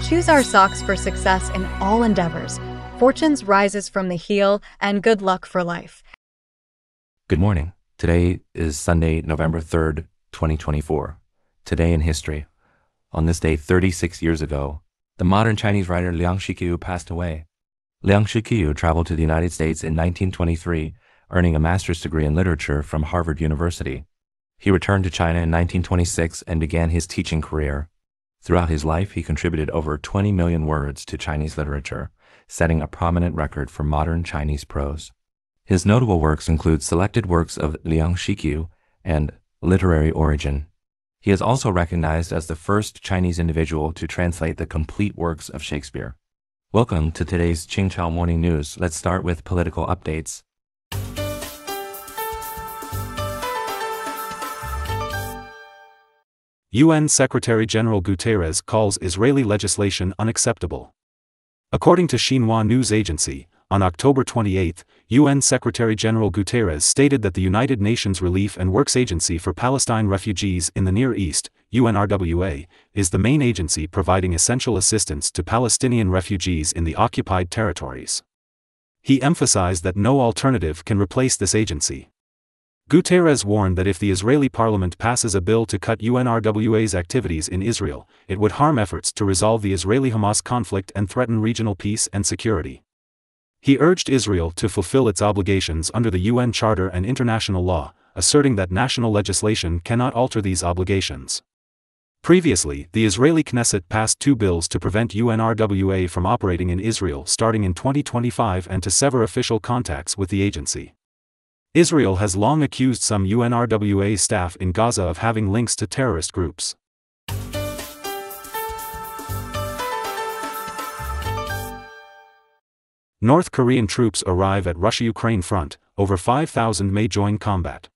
choose our socks for success in all endeavors. Fortunes rises from the heel, and good luck for life. Good morning. Today is Sunday, November 3rd, 2024. Today in history. On this day 36 years ago, the modern Chinese writer Liang Shiqiu passed away. Liang Shiqiu traveled to the United States in 1923, earning a master's degree in literature from Harvard University. He returned to China in 1926 and began his teaching career. Throughout his life, he contributed over 20 million words to Chinese literature, setting a prominent record for modern Chinese prose. His notable works include selected works of Liang Shiqiu and Literary Origin. He is also recognized as the first Chinese individual to translate the complete works of Shakespeare. Welcome to today's Qingchao Morning News. Let's start with political updates. UN Secretary-General Guterres calls Israeli legislation unacceptable. According to Xinhua News Agency, on October 28, UN Secretary-General Guterres stated that the United Nations Relief and Works Agency for Palestine Refugees in the Near East, UNRWA, is the main agency providing essential assistance to Palestinian refugees in the occupied territories. He emphasized that no alternative can replace this agency. Guterres warned that if the Israeli parliament passes a bill to cut UNRWA's activities in Israel, it would harm efforts to resolve the Israeli-Hamas conflict and threaten regional peace and security. He urged Israel to fulfill its obligations under the UN Charter and international law, asserting that national legislation cannot alter these obligations. Previously, the Israeli Knesset passed 2 bills to prevent UNRWA from operating in Israel starting in 2025 and to sever official contacts with the agency. Israel has long accused some UNRWA staff in Gaza of having links to terrorist groups. North Korean troops arrive at Russia-Ukraine front, over 5,000 may join combat.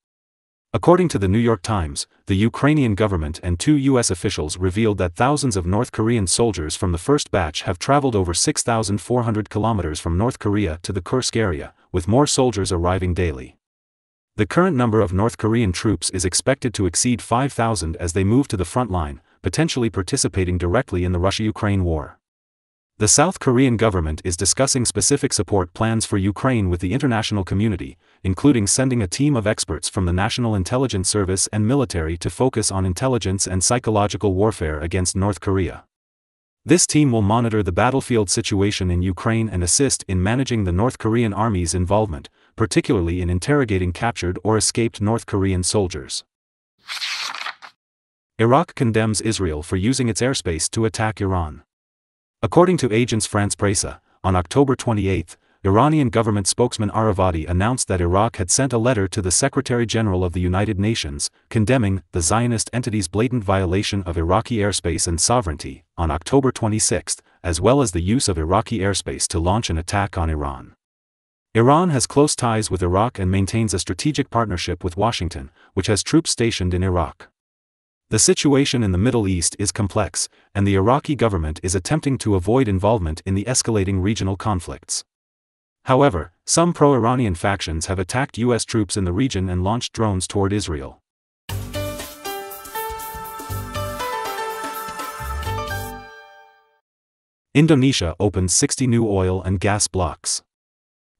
According to the New York Times, the Ukrainian government and 2 U.S. officials revealed that thousands of North Korean soldiers from the first batch have traveled over 6,400 kilometers from North Korea to the Kursk area, with more soldiers arriving daily. The current number of North Korean troops is expected to exceed 5,000 as they move to the front line, potentially participating directly in the Russia-Ukraine war. The South Korean government is discussing specific support plans for Ukraine with the international community, including sending a team of experts from the National Intelligence Service and military to focus on intelligence and psychological warfare against North Korea. This team will monitor the battlefield situation in Ukraine and assist in managing the North Korean army's involvement, particularly in interrogating captured or escaped North Korean soldiers. Iraq condemns Israel for using its airspace to attack Iran. According to Agence France-Presse, on October 28, Iranian government spokesman Aravadi announced that Iraq had sent a letter to the Secretary-General of the United Nations, condemning the Zionist entity's blatant violation of Iraqi airspace and sovereignty, on October 26, as well as the use of Iraqi airspace to launch an attack on Iran. Iran has close ties with Iraq and maintains a strategic partnership with Washington, which has troops stationed in Iraq. The situation in the Middle East is complex, and the Iraqi government is attempting to avoid involvement in the escalating regional conflicts. However, some pro-Iranian factions have attacked U.S. troops in the region and launched drones toward Israel. Indonesia opens 60 new oil and gas blocks.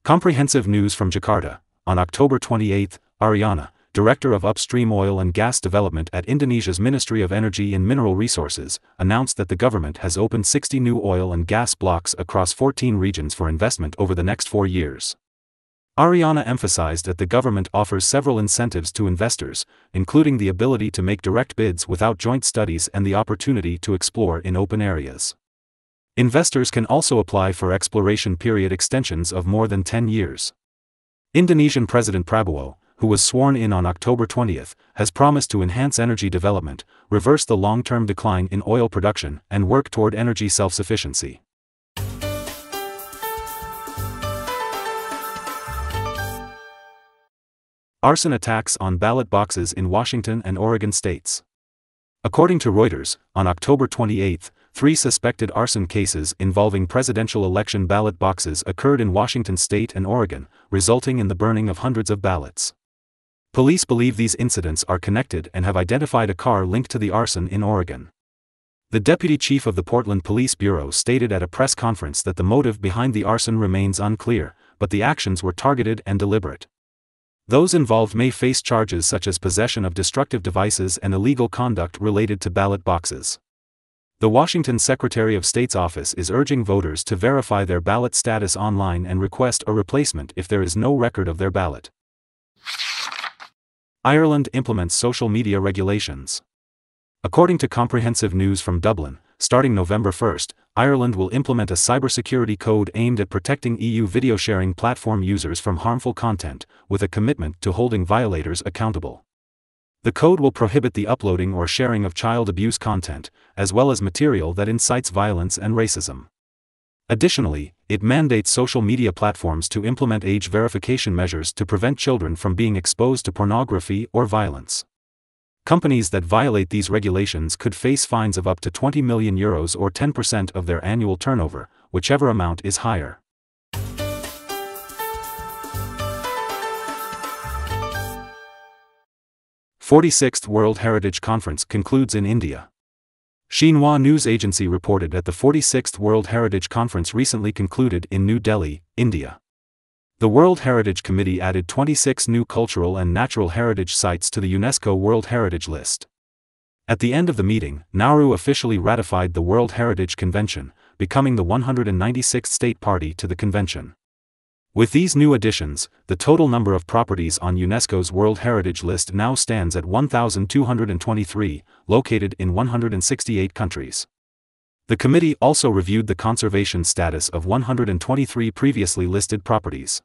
Comprehensive news from Jakarta. On October 28, Ariana, Director of Upstream Oil and Gas Development at Indonesia's Ministry of Energy and Mineral Resources, announced that the government has opened 60 new oil and gas blocks across 14 regions for investment over the next 4 years. Ariana emphasized that the government offers several incentives to investors, including the ability to make direct bids without joint studies and the opportunity to explore in open areas. Investors can also apply for exploration period extensions of more than 10 years. Indonesian President Prabowo, who was sworn in on October 20, has promised to enhance energy development, reverse the long-term decline in oil production, and work toward energy self-sufficiency. Arson attacks on ballot boxes in Washington and Oregon states. According to Reuters, on October 28, 3 suspected arson cases involving presidential election ballot boxes occurred in Washington state and Oregon, resulting in the burning of hundreds of ballots. Police believe these incidents are connected and have identified a car linked to the arson in Oregon. The deputy chief of the Portland Police Bureau stated at a press conference that the motive behind the arson remains unclear, but the actions were targeted and deliberate. Those involved may face charges such as possession of destructive devices and illegal conduct related to ballot boxes. The Washington Secretary of State's office is urging voters to verify their ballot status online and request a replacement if there is no record of their ballot. Ireland implements social media regulations. According to Comprehensive News from Dublin, starting November 1, Ireland will implement a cybersecurity code aimed at protecting EU video sharing platform users from harmful content, with a commitment to holding violators accountable. The code will prohibit the uploading or sharing of child abuse content, as well as material that incites violence and racism. Additionally, it mandates social media platforms to implement age verification measures to prevent children from being exposed to pornography or violence. Companies that violate these regulations could face fines of up to €20 million or 10% of their annual turnover, whichever amount is higher. The 46th World Heritage Conference concludes in India. Xinhua News Agency reported that the 46th World Heritage Conference recently concluded in New Delhi, India. The World Heritage Committee added 26 new cultural and natural heritage sites to the UNESCO World Heritage List. At the end of the meeting, Nauru officially ratified the World Heritage Convention, becoming the 196th state party to the convention. With these new additions, the total number of properties on UNESCO's World Heritage List now stands at 1,223, located in 168 countries. The committee also reviewed the conservation status of 123 previously listed properties.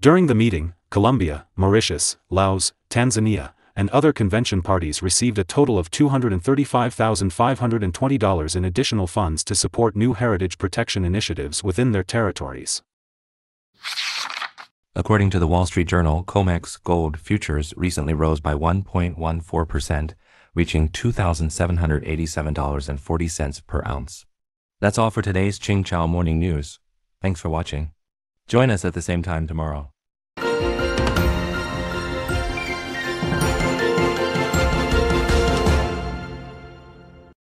During the meeting, Colombia, Mauritius, Laos, Tanzania, and other convention parties received a total of $235,520 in additional funds to support new heritage protection initiatives within their territories. According to the Wall Street Journal, COMEX gold futures recently rose by 1.14%, reaching $2,787.40 per ounce. That's all for today's Qingchao Morning News. Thanks for watching. Join us at the same time tomorrow.